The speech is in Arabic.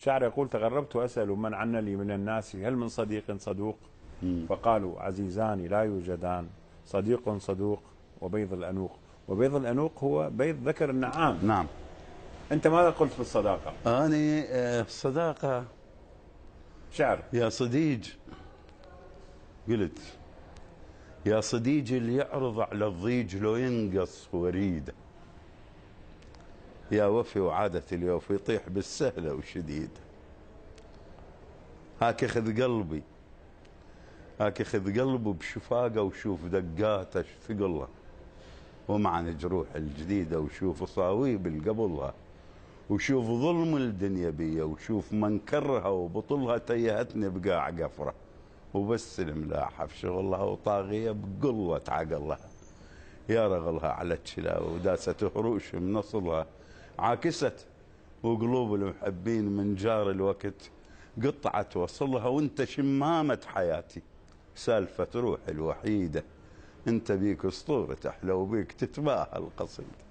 شاعر يقول: تغربت أسأل من عنا لي من الناس هل من صديق صدوق؟ فقالوا: عزيزان لا يوجدان، صديق صدوق وبيض الأنوق. وبيض الأنوق هو بيض ذكر النعام. نعم. أنت ماذا قلت في الصداقة؟ أنا الصداقة شعر. يا صديق، قلت يا صديق اللي يعرض على الضيج لو ينقص وريده، يا وفي وعادة اليوفي يطيح بالسهلة وشديد. هاك خذ قلبي، هاك خذ قلبي بشفاقه وشوف دقاته ايش ثقلها، ومعنا جروح الجديدة وشوف صاويب القبلها، وشوف ظلم الدنيا بيا، وشوف منكرها وبطلها تيهتني بقاع قفرة، وبس الملاحة في شغلها وطاغية بقلة عقلها، يا رغلها على الشلاوة وداست هروش من نصلها، عاكست وقلوب المحبين من جار الوقت قطعت وصلها، وانت شمامة حياتي سالفة روحي الوحيدة، انت بيك اسطورة احلى وبيك تتباهى القصيدة.